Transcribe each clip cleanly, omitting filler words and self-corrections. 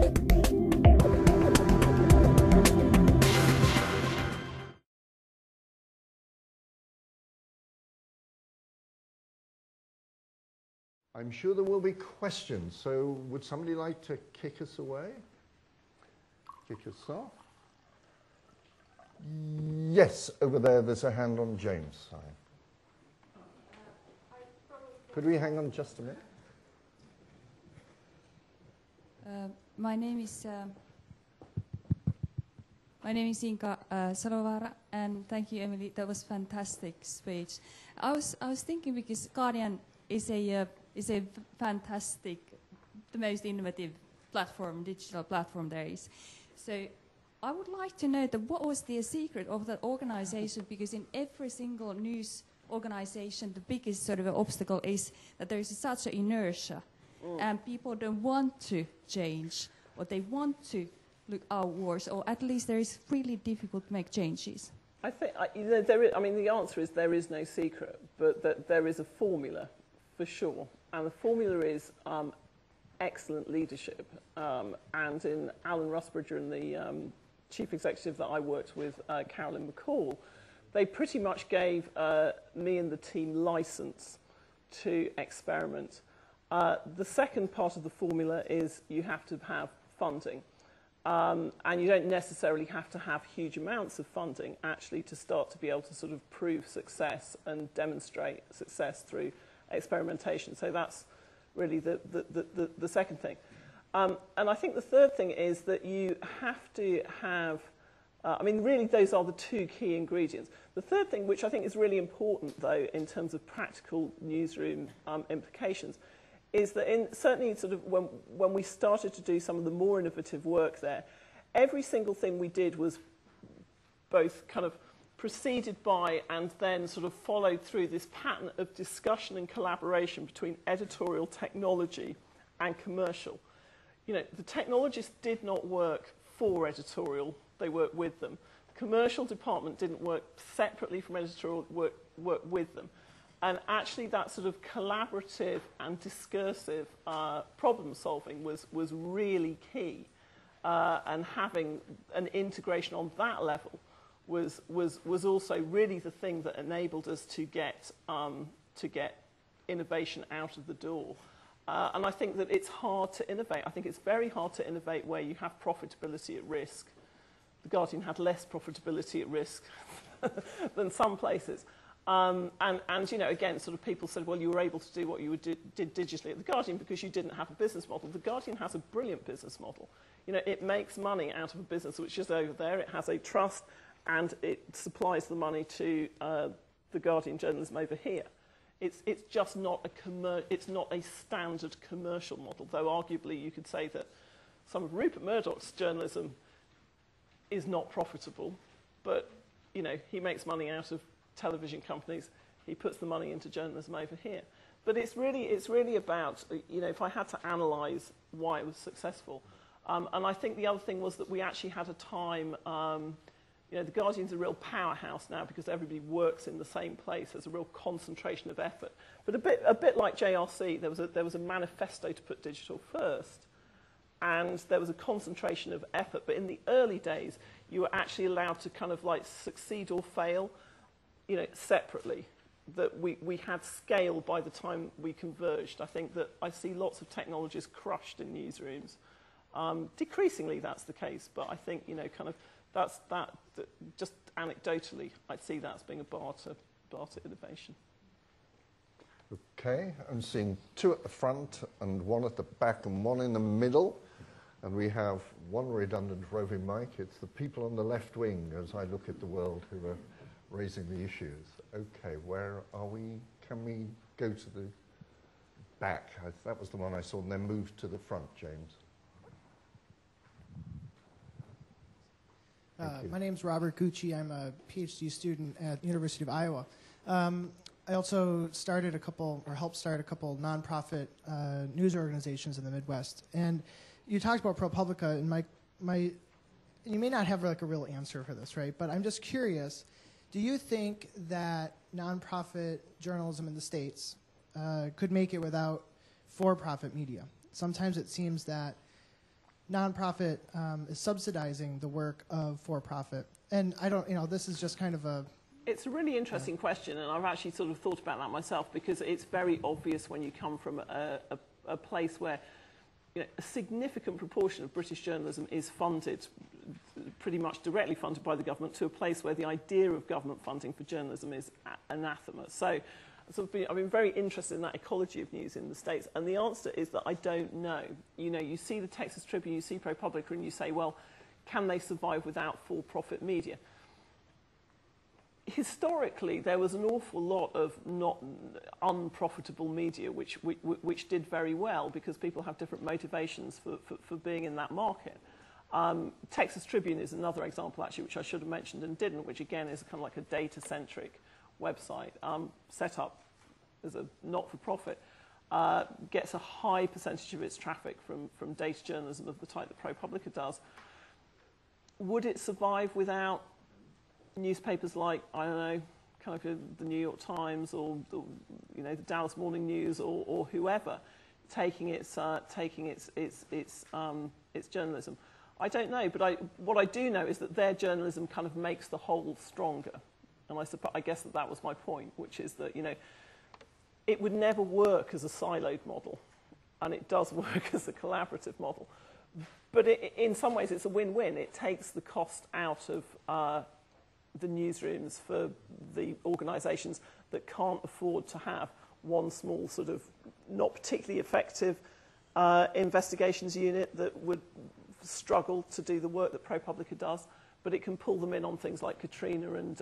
I'm sure there will be questions, so would somebody like to kick us away? Kick us off? Yes, over there, there's a hand on James' side. Could we hang on just a minute? My name is Inka Salovara, and thank you, Emily. That was a fantastic speech. I was thinking, because Guardian is a fantastic, the most innovative platform, digital platform there is. So I would like to know that what was the secret of that organization, because in every single news organization, the biggest sort of obstacle is that there is such an inertia, and people don't want to change, or they want to look outwards, or at least there is really difficult to make changes. I think, I mean, the answer is there is no secret, but that there is a formula, for sure. And the formula is excellent leadership. And in Alan Rusbridger and the chief executive that I worked with, Carolyn McCall, they pretty much gave me and the team license to experiment. The second part of the formula is you have to have funding. And you don't necessarily have to have huge amounts of funding, actually, to start to be able to sort of prove success and demonstrate success through experimentation. So that's really the second thing. And I think the third thing is that you have to have, I mean, really those are the two key ingredients. The third thing, which I think is really important, though, in terms of practical newsroom implications, is that certainly sort of when we started to do some of the more innovative work there, every single thing we did was both kind of preceded by and then sort of followed through this pattern of discussion and collaboration between editorial, technology, and commercial. You know, the technologists did not work for editorial, they worked with them. The commercial department didn't work separately from editorial, work with them. And actually that sort of collaborative and discursive problem solving was really key. And having an integration on that level was also really the thing that enabled us to get innovation out of the door. And I think that it's hard to innovate. I think it's very hard to innovate where you have profitability at risk. The Guardian had less profitability at risk than some places. And you know, again, sort of people said, well, you were able to do what you did digitally at The Guardian because you didn't have a business model. The Guardian has a brilliant business model. You know, it makes money out of a business which is over there. It has a trust, and it supplies the money to The Guardian journalism over here. It's just not it's not a standard commercial model, though arguably you could say that some of Rupert Murdoch's journalism is not profitable, but you know, he makes money out of television companies, he puts the money into journalism over here. But it's really about, you know, if I had to analyse why it was successful, and I think the other thing was that we actually had a time, you know, The Guardian's a real powerhouse now because everybody works in the same place. There's a real concentration of effort. But a bit like JRC, there was a manifesto to put digital first, and there was a concentration of effort. But in the early days, you were actually allowed to kind of like succeed or fail, you know, separately, that we had scale by the time we converged. I think that I see lots of technologies crushed in newsrooms. Decreasingly, that's the case, but I think, you know, kind of that just anecdotally, I'd see that as being a bar to innovation. Okay, I'm seeing two at the front and one at the back and one in the middle. And we have one redundant roving mic. It's the people on the left wing as I look at the world who are raising the issues. Okay, where are we? Can we go to the back? That was the one I saw, and then move to the front, James. My name's Robert Gucci. I'm a PhD student at the University of Iowa. I also started helped start a couple nonprofit news organizations in the Midwest. And you talked about ProPublica, and you may not have like a real answer for this, right? But I'm just curious. Do you think that nonprofit journalism in the States could make it without for-profit media? Sometimes it seems that nonprofit is subsidizing the work of for-profit. And I don't, this is just kind of a... It's a really interesting question, and I've actually sort of thought about that myself, because it's very obvious when you come from a place where a significant proportion of British journalism is funded, pretty much directly funded by the government, to a place where the idea of government funding for journalism is anathema. So I've been very interested in that ecology of news in the States, and the answer is that I don't know. You see the Texas Tribune, you see ProPublica, and you say, well, can they survive without for-profit media? Historically, there was an awful lot of not unprofitable media which did very well, because people have different motivations for being in that market. Texas Tribune is another example, actually, which I should have mentioned and didn't, which again is kind of like a data-centric website set up as a not-for-profit, gets a high percentage of its traffic from data journalism of the type that ProPublica does. Would it survive without newspapers like, I don't know, kind of the New York Times or the Dallas Morning News or whoever taking its journalism? I don't know, but what I do know is that their journalism kind of makes the whole stronger. And I guess that was my point, which is that, it would never work as a siloed model, and it does work as a collaborative model. But in some ways, it's a win-win. It takes the cost out of the newsrooms for the organisations that can't afford to have one small sort of not particularly effective investigations unit that would struggle to do the work that ProPublica does, but it can pull them in on things like Katrina and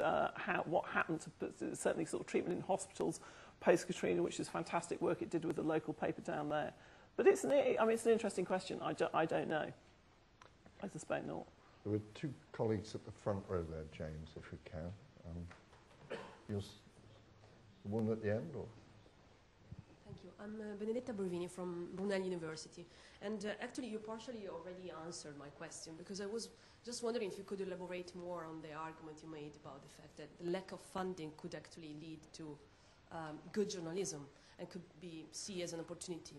what happened to certainly sort of treatment in hospitals post-Katrina, which is fantastic work it did with the local paper down there. But it's an interesting question. I don't know. I suspect not. There were two colleagues at the front row there, James, if we can. You're the one at the end, or? Thank you. I'm Benedetta Brovini from Brunel University. And actually, you partially already answered my question, because I was just wondering if you could elaborate more on the argument you made about the fact that the lack of funding could actually lead to good journalism and could be seen as an opportunity.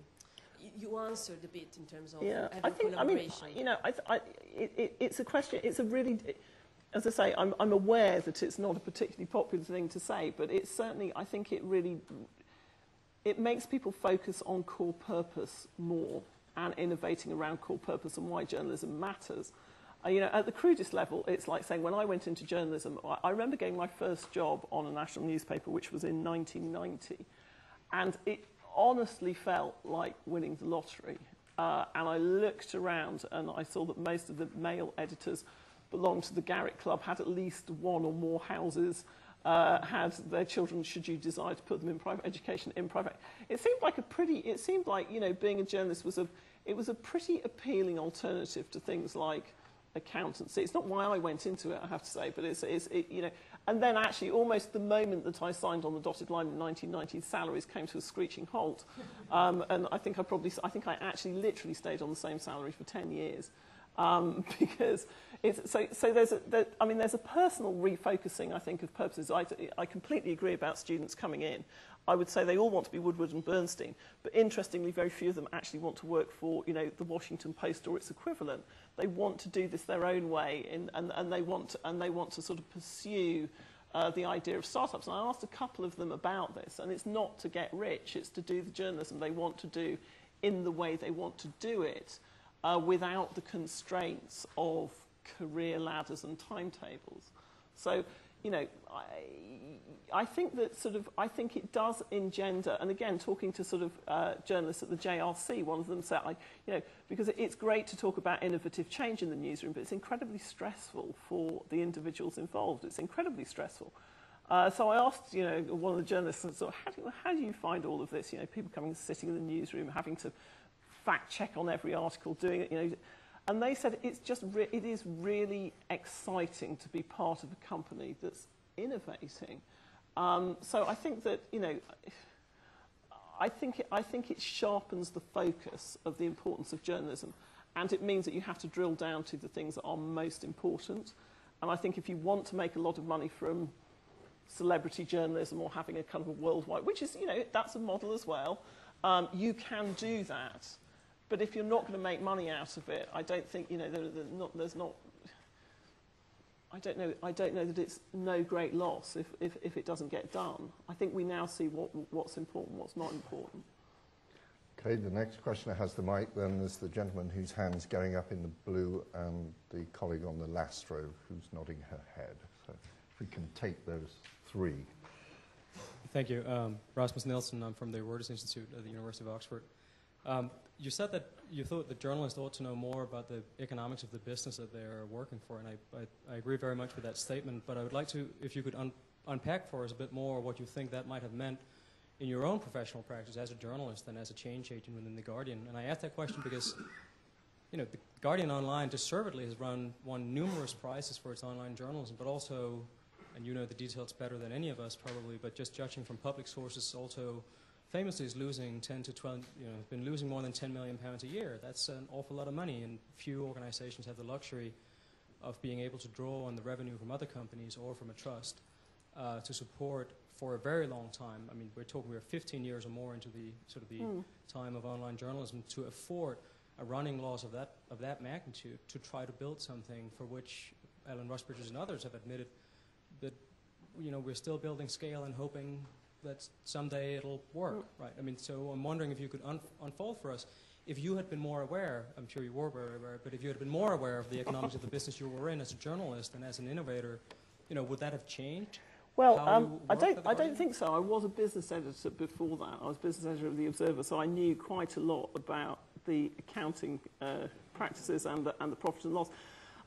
You answered a bit in terms of having collaboration. It's a question. It's a really, as I say, I'm aware that it's not a particularly popular thing to say, but it's certainly, I think it makes people focus on core purpose more and innovating around core purpose and why journalism matters. At the crudest level, it's like saying when I went into journalism, I remember getting my first job on a national newspaper, which was in 1990, and it honestly felt like winning the lottery. And I looked around and I saw that most of the male editors belonged to the Garrick Club, had at least one or more houses, had their children, should you desire to put them in private education, in private. It seemed like being a journalist was a pretty appealing alternative to things like accountancy. It's not why I went into it, I have to say, but and then actually almost the moment that I signed on the dotted line in 1990, salaries came to a screeching halt. And I think I actually literally stayed on the same salary for 10 years. Because there's a personal refocusing, I think, of purposes. I completely agree about students coming in. I would say they all want to be Woodward and Bernstein, but interestingly, very few of them actually want to work for, the Washington Post or its equivalent. They want to do this their own way, and they want to sort of pursue the idea of startups. And I asked a couple of them about this, and it's not to get rich; it's to do the journalism they want to do in the way they want to do it, without the constraints of career ladders and timetables. So, I think that I think it does engender, and again, talking to sort of journalists at the JRC, one of them said, because it's great to talk about innovative change in the newsroom, but it's incredibly stressful for the individuals involved. It's incredibly stressful. So I asked, one of the journalists, how do you find all of this? People coming and sitting in the newsroom, having to fact check on every article, doing it, and they said it is really exciting to be part of a company that's innovating. So I think that I think it sharpens the focus of the importance of journalism, and it means that you have to drill down to the things that are most important. And I think if you want to make a lot of money from celebrity journalism or having a kind of a worldwide, which is that's a model as well, you can do that But if you're not going to make money out of it, I don't think, you know, there's not. I don't know that it's no great loss if it doesn't get done. I think we now see what's important, what's not important. Okay, the next questioner has the mic. Then there's the gentleman whose hand's going up in the blue and the colleague on the last row who's nodding her head. So if we can take those three. Thank you. Rasmus Nielsen, I'm from the Reuters Institute at the University of Oxford. You said that you thought that journalists ought to know more about the economics of the business that they're working for, and I agree very much with that statement, but I would like to, if you could unpack for us a bit more what you think that might have meant in your own professional practice as a journalist and as a change agent within The Guardian. And I ask that question because, you know, The Guardian Online deservedly has won numerous prizes for its online journalism, but also, and you know the details better than any of us probably, but just judging from public sources, also famously is losing 10 to 12, you know, been losing more than £10 million a year. That's an awful lot of money, and few organizations have the luxury of being able to draw on the revenue from other companies or from a trust to support for a very long time. I mean, we're 15 years or more into the sort of the time of online journalism to afford a running loss of that magnitude to try to build something for which Alan Rusbridger and others have admitted that, you know, we're still building scale and hoping that someday it'll work, right? I mean, so I'm wondering if you could unfold for us, if you had been more aware, I'm sure you were very aware, but if you had been more aware of the economics of the business you were in as a journalist and as an innovator, you know, would that have changed? Well, I don't think so. I was a business editor before that. I was business editor of The Observer, so I knew quite a lot about the accounting practices and the profit and loss.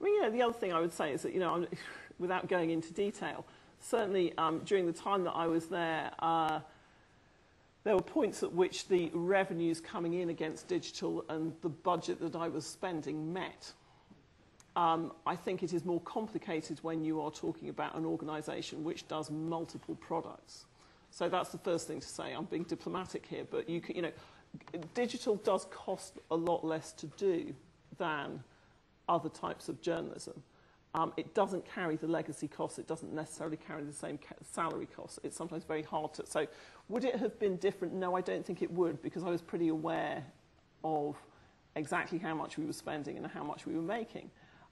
I mean, you know, the other thing I would say is that, you know, without going into detail, certainly during the time that I was there, there were points at which the revenues coming in against digital and the budget that I was spending met. I think it is more complicated when you are talking about an organisation which does multiple products. So that's the first thing to say. I'm being diplomatic here, but you know, digital does cost a lot less to do than other types of journalism. It doesn't carry the legacy costs. It doesn't necessarily carry the same salary costs. It's sometimes very hard to... So would it have been different? No, I don't think it would, because I was pretty aware of exactly how much we were spending and how much we were making.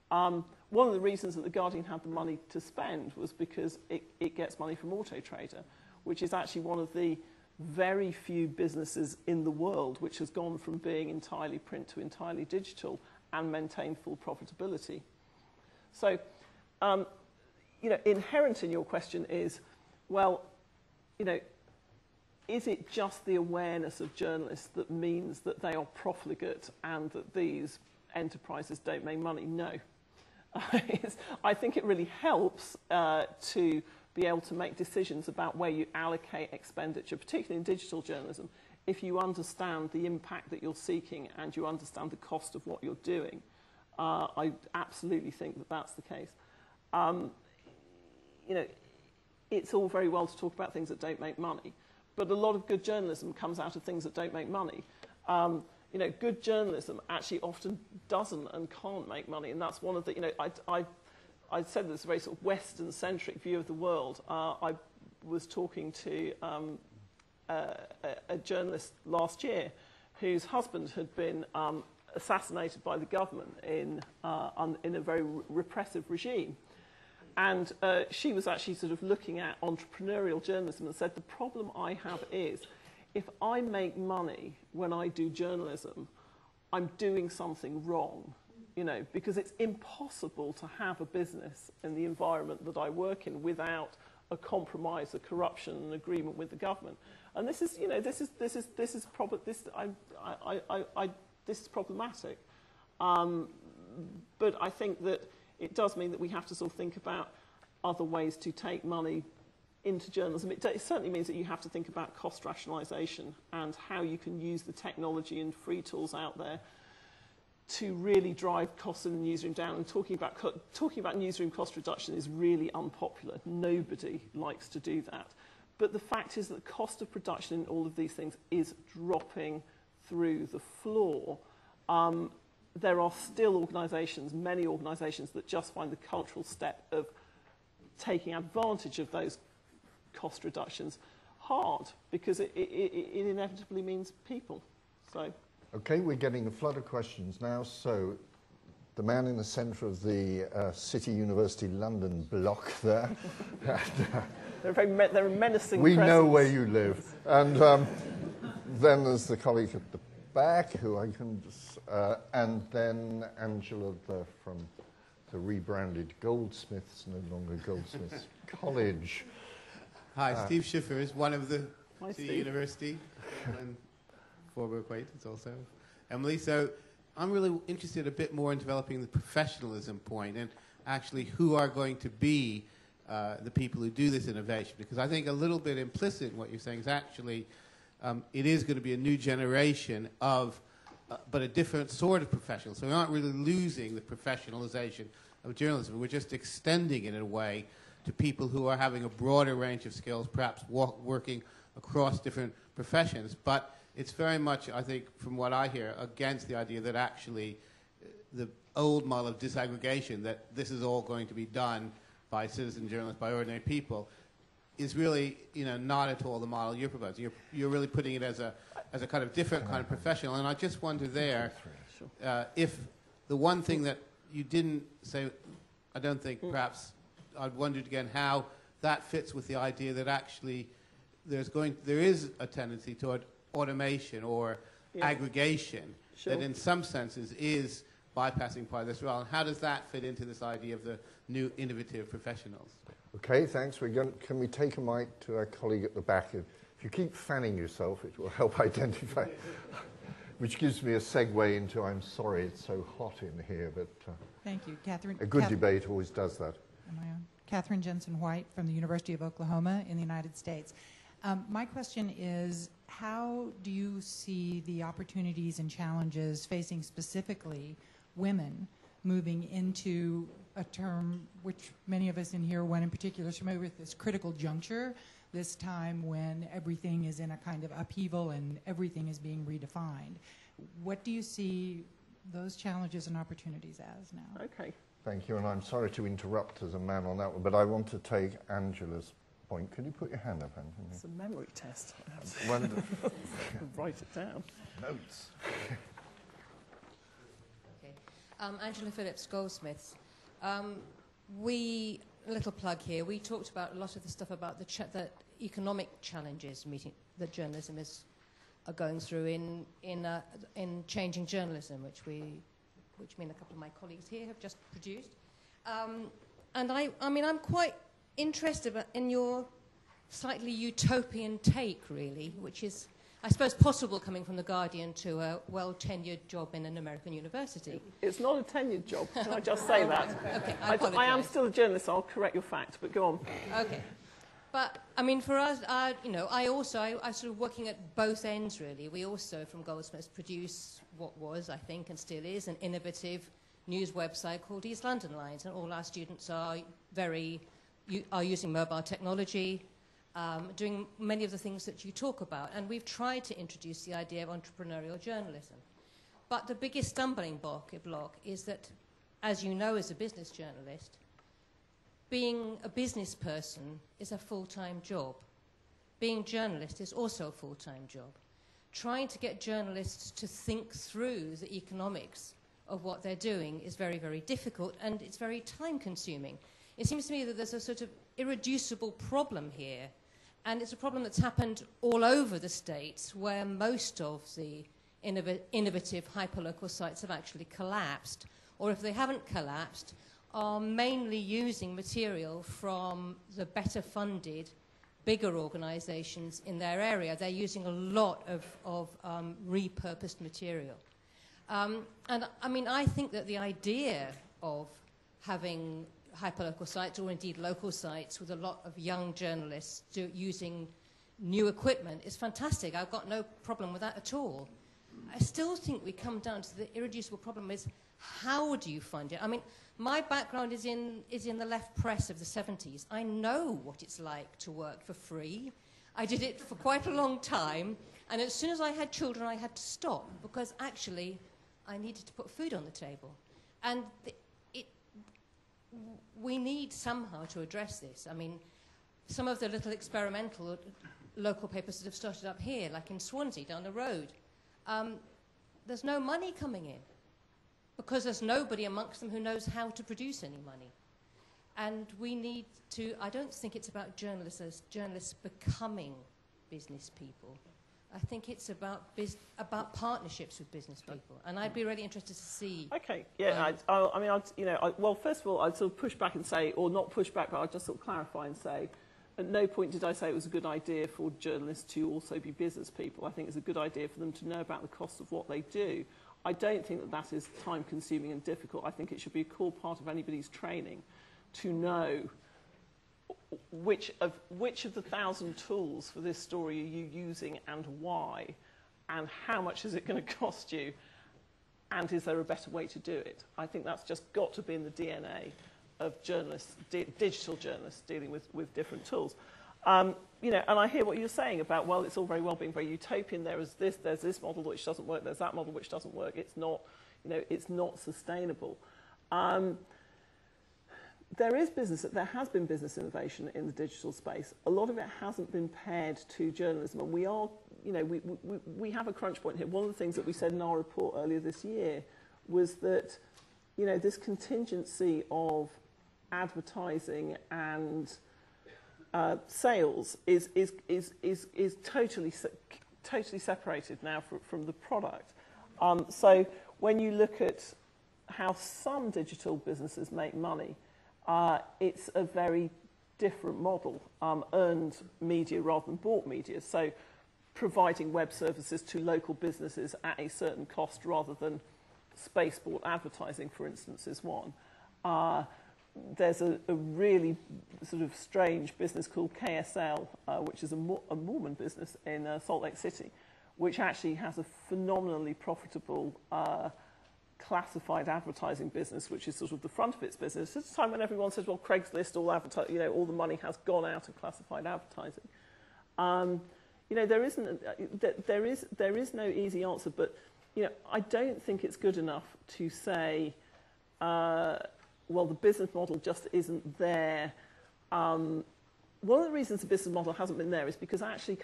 One of the reasons that The Guardian had the money to spend was because it gets money from Auto Trader, which is actually one of the very few businesses in the world which has gone from being entirely print to entirely digital and maintained full profitability. So, you know, inherent in your question is, well, you know, is it just the awareness of journalists that means that they are profligate and that these enterprises don't make money? No. I think it really helps to be able to make decisions about where you allocate expenditure, particularly in digital journalism, if you understand the impact that you're seeking and you understand the cost of what you're doing. I absolutely think that that's the case. You know, it's all very well to talk about things that don't make money, but a lot of good journalism comes out of things that don't make money. You know, good journalism actually often doesn't and can't make money, and that's one of the, you know, I said there's a very sort of Western-centric view of the world. I was talking to a journalist last year whose husband had been assassinated by the government in a very repressive regime. And she was actually sort of looking at entrepreneurial journalism and said, the problem I have is, if I make money when I do journalism, I'm doing something wrong, you know, because it's impossible to have a business in the environment that I work in without a compromise, a corruption, an agreement with the government. And this is, you know, this is problematic. But I think that it does mean that we have to sort of think about other ways to take money into journalism. It certainly means that you have to think about cost rationalisation and how you can use the technology and free tools out there to really drive costs in the newsroom down. And talking about newsroom cost reduction is really unpopular. Nobody likes to do that. But the fact is that the cost of production in all of these things is dropping through the floor. There are still organisations, many organisations, that just find the cultural step of taking advantage of those cost reductions hard, because it inevitably means people. So Okay, we're getting a flood of questions now. So the man in the centre of the City University London block there. They're a menacing We know presence. where you live. And then there's the colleague at the back, who I can just, and then Angela from the rebranded Goldsmiths, no longer Goldsmiths College. Hi, Steve Schiffer is one of the Hi, City Steve. University and former acquaintance also, Emily. So I'm really interested a bit more in developing the professionalism point and actually who are going to be the people who do this innovation, because I think a little bit implicit in what you're saying is actually it is going to be a new generation of, but a different sort of professional. So we aren't really losing the professionalization of journalism. We're just extending it in a way to people who are having a broader range of skills, perhaps working across different professions. But it's very much, I think, from what I hear, against the idea that actually the old model of disaggregation, that this is all going to be done by citizen journalists, by ordinary people, is really, not at all the model you're proposing. You're really putting it as a kind of different kind of professional. And I just wonder there, if the one thing that you didn't say, I don't think perhaps, I'd wondered again how that fits with the idea that actually there is a tendency toward automation or aggregation that in some senses is bypassing part of this role. And how does that fit into this idea of the new innovative professionals? Okay, thanks. Can we take a mic to our colleague at the back? If you keep fanning yourself, it will help identify. Which gives me a segue into, I'm sorry it's so hot in here, but Thank you, Catherine. a good debate always does that. Am I on? Catherine Jensen-White from the University of Oklahoma in the United States. My question is, how do you see the opportunities and challenges facing specifically women moving into a term which many of us in here, one in particular, is familiar with, this critical juncture, this time when everything is in a kind of upheaval and everything is being redefined? What do you see those challenges and opportunities as now? Okay. Thank you, and I'm sorry to interrupt as a man on that one, but I want to take Angela's point. Could you put your hand up, Angela? It's a memory test. I have to Wonderful. write it down. Notes. Okay. Angela Phillips, Goldsmiths. A little plug here, we talked about a lot of the stuff about the economic challenges that journalism are going through in changing journalism, which me and a couple of my colleagues here have just produced. And I'm quite interested in your slightly utopian take, really, which is, I suppose, possible coming from The Guardian to a well-tenured job in an American university. It's not a tenured job, can I just say that? Okay, I am still a journalist, so I'll correct your fact, but go on. Okay. But, for us, I sort of working at both ends, really. We also, from Goldsmiths, produce what was, I think, and still is, an innovative news website called East London Lines, and all our students are using mobile technology, doing many of the things that you talk about. And we've tried to introduce the idea of entrepreneurial journalism. But the biggest stumbling block is that, as you know as a business journalist, being a business person is a full-time job. Being a journalist is also a full-time job. Trying to get journalists to think through the economics of what they're doing is very, very difficult, and it's very time-consuming. It seems to me that there's a sort of irreducible problem here, and it's a problem that's happened all over the States, where most of the innovative hyperlocal sites have actually collapsed, or if they haven't collapsed, are mainly using material from the better funded, bigger organizations in their area. They're using a lot of repurposed material. I think that the idea of having hyperlocal sites, or indeed local sites with a lot of young journalists using new equipment is fantastic. I've got no problem with that at all. I still think we come down to the irreducible problem is, how do you fund it? My background is in the left press of the 70s. I know what it's like to work for free. I did it for quite a long time, and as soon as I had children, I had to stop, because actually I needed to put food on the table. And we need somehow to address this. Some of the little experimental local papers that have started up here, like in Swansea, down the road, there's no money coming in because there's nobody amongst them who knows how to produce any money. And we need to, I don't think it's about journalists as journalists becoming business people. I think it's about partnerships with business people, and I'd be really interested to see. Okay, yeah. Well, first of all, I'd sort of push back and say, or not push back, but I'd just sort of clarify and say, at no point did I say it was a good idea for journalists to also be business people. I think it's a good idea for them to know about the cost of what they do. I don't think that that is time-consuming and difficult. I think it should be a core part of anybody's training to know which of the 1,000 tools for this story are you using and why, and how much is it going to cost you, and is there a better way to do it? I think that's just got to be in the DNA of journalists, digital journalists dealing with different tools. And I hear what you're saying about, well, it's all very well being very utopian. There's this model which doesn't work. There's that model which doesn't work. It's not, it's not sustainable. There has been business innovation in the digital space. A lot of it hasn't been paired to journalism, and we have a crunch point here. One of the things that we said in our report earlier this year was that, this contingency of advertising and sales is totally separated now from the product. So when you look at how some digital businesses make money, it's a very different model, earned media rather than bought media. So providing web services to local businesses at a certain cost rather than space-bought advertising, for instance, is one. There's a really sort of strange business called KSL, which is a Mormon business in Salt Lake City, which actually has a phenomenally profitable classified advertising business, which is sort of the front of its business. At a time when everyone says, well, Craigslist, all the money has gone out of classified advertising. There is no easy answer, but I don't think it's good enough to say, well, the business model just isn't there. One of the reasons the business model hasn't been there is because actually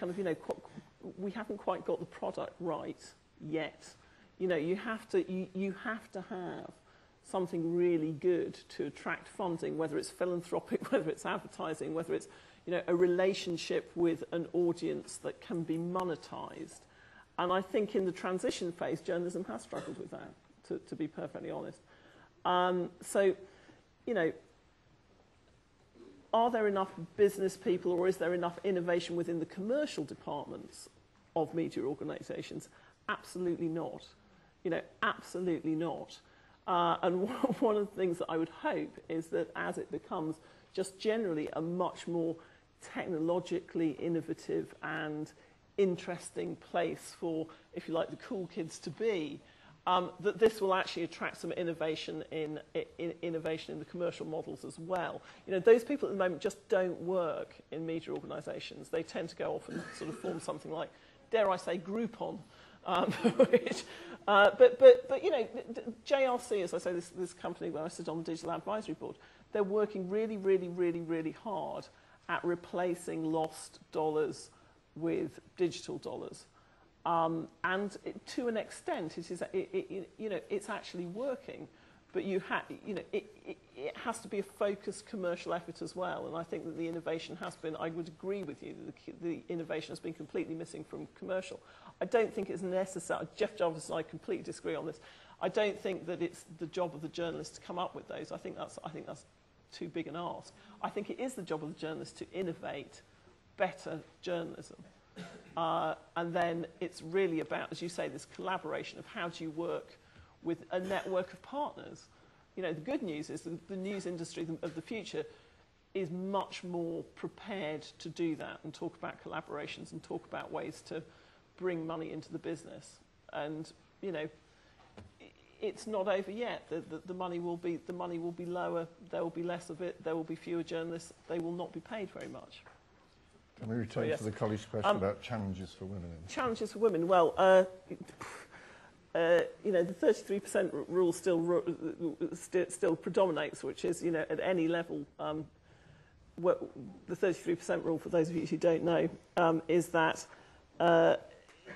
we haven't quite got the product right yet. You have to have something really good to attract funding, whether it's philanthropic, whether it's advertising, whether it's a relationship with an audience that can be monetized. And I think in the transition phase, journalism has struggled with that, to be perfectly honest. Are there enough business people, or is there enough innovation within the commercial departments of media organisations? Absolutely not. Absolutely not. And one of the things that I would hope is that as it becomes just generally a much more technologically innovative and interesting place for, if you like, the cool kids to be, that this will actually attract some innovation in the commercial models as well. Those people at the moment just don't work in media organisations. They tend to go off and sort of form something like, dare I say, Groupon. But JRC, as I say, this company where I sit on the digital advisory board, they're working really, really, really, really hard at replacing lost dollars with digital dollars. And to an extent, it's actually working, but it has to be a focused commercial effort as well. And I think that the innovation has been, I would agree with you, that the innovation has been completely missing from commercial. I don't think it's necessary. Jeff Jarvis and I completely disagree on this. I don't think that it's the job of the journalist to come up with those. I think that's too big an ask. I think it is the job of the journalist to innovate better journalism. And then it's really about, as you say, this collaboration of how do you work with a network of partners. The good news is that the news industry of the future is much more prepared to do that and talk about collaborations and talk about ways to bring money into the business. And, it's not over yet. The money will be lower, there will be less of it, there will be fewer journalists, they will not be paid very much. Can we return to the colleague's question about challenges for women? Challenges for women. Well, the 33% rule still predominates, which is, at any level, the 33% rule, for those of you who don't know, is that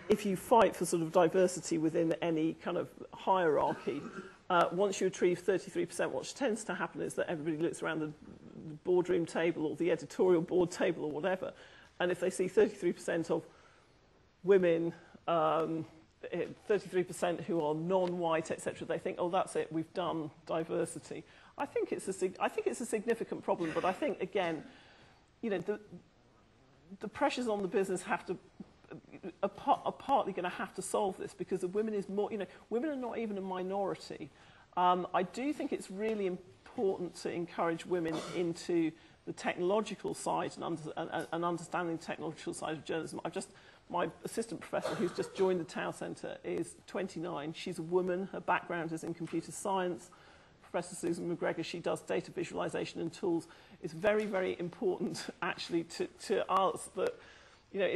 if you fight for sort of diversity within any kind of hierarchy, once you achieve 33%, what tends to happen is that everybody looks around the boardroom table or the editorial board table or whatever, and if they see 33% of women, 33% who are non-white, etc., they think, oh, that's it, we've done diversity. I think it's a significant problem, but I think, again, you know, the pressures on the business have to are partly going to have to solve this, because the women is more, you know, women are not even a minority. I do think it's really important to encourage women into the technological side and understanding the technological side of journalism. My assistant professor, who's just joined the Tower Centre, is 29. She's a woman. Her background is in computer science. Professor Susan McGregor, she does data visualization and tools. It's very, very important, actually, to us that, you know,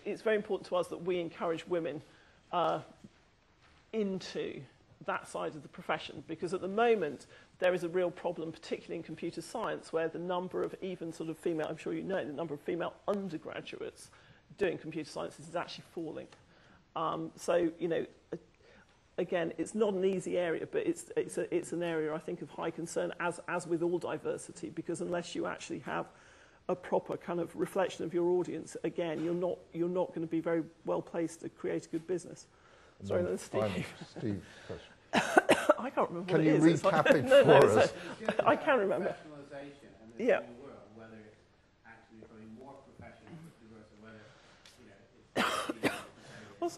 it's very important to us that we encourage women into that side of the profession, because at the moment there is a real problem, particularly in computer science, where the number of even sort of female, I'm sure you know, the number of female undergraduates doing computer sciences is actually falling. So, you know, again, it's not an easy area, but it's an area, I think, of high concern, as with all diversity, because unless you actually have a proper kind of reflection of your audience, again, you're not going to be very well placed to create a good business. Sorry, then Steve. Steve, I can't remember can what you it is. recap it for us? I can remember. Yeah. Whether it's actually becoming more professional versus whether, Well,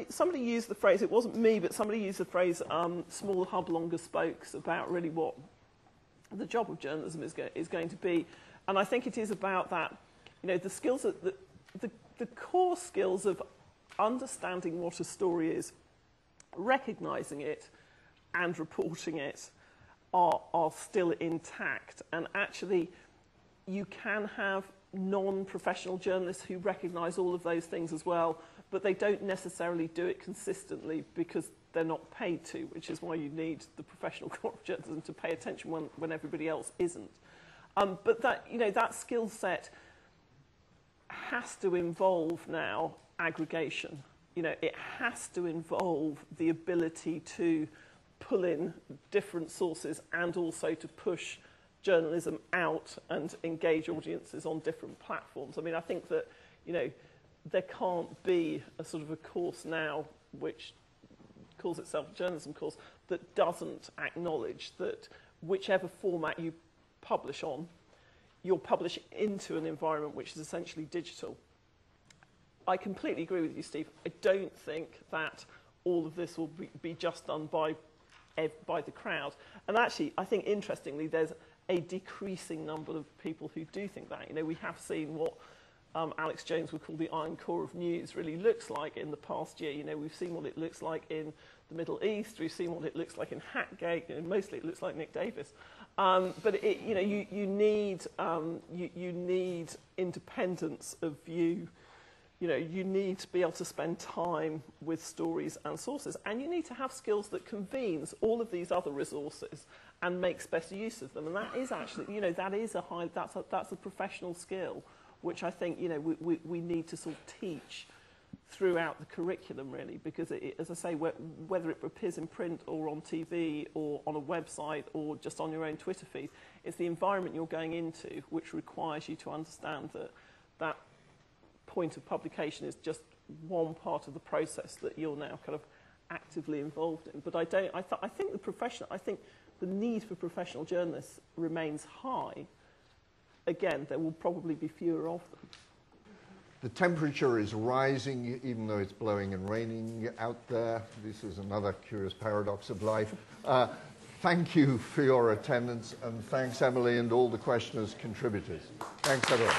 somebody used the phrase, it wasn't me, but somebody used the phrase small hub, longer spokes, about really what the job of journalism is going to be. And I think it is about that, you know, the skills, the core skills of understanding what a story is, recognising it and reporting it are still intact. And actually, you can have non-professional journalists who recognise all of those things as well, but they don't necessarily do it consistently because they're not paid to, which is why you need the professional journalism to pay attention when everybody else isn't. But that, you know, that skill set has to involve now aggregation. You know, it has to involve the ability to pull in different sources and also to push journalism out and engage audiences on different platforms. I mean, I think that, you know, there can't be a sort of a course now which calls itself a journalism course that doesn't acknowledge that whichever format you publish on, you'll publish into an environment which is essentially digital. I completely agree with you, Steve. I don't think that all of this will be just done by the crowd. And actually, I think, interestingly, there's a decreasing number of people who do think that. You know, we have seen what Alex Jones would call the iron core of news really looks like in the past year. You know, we've seen what it looks like in the Middle East. We've seen what it looks like in Hackgate. You know, mostly it looks like Nick Davis. But it, you know, you need independence of view. You know, you need to be able to spend time with stories and sources, and you need to have skills that convenes all of these other resources and makes better use of them. And that is actually, you know, that's a professional skill, which I think, you know, we need to sort of teach throughout the curriculum, really, because as I say, whether it appears in print or on TV or on a website or just on your own Twitter feed, it's the environment you're going into which requires you to understand that point of publication is just one part of the process that you're now kind of actively involved in. But I think the need for professional journalists remains high. Again, there will probably be fewer of them. The temperature is rising, even though it's blowing and raining out there. This is another curious paradox of life. Thank you for your attendance, and thanks, Emily, and all the questioners, contributors. Thanks, everyone.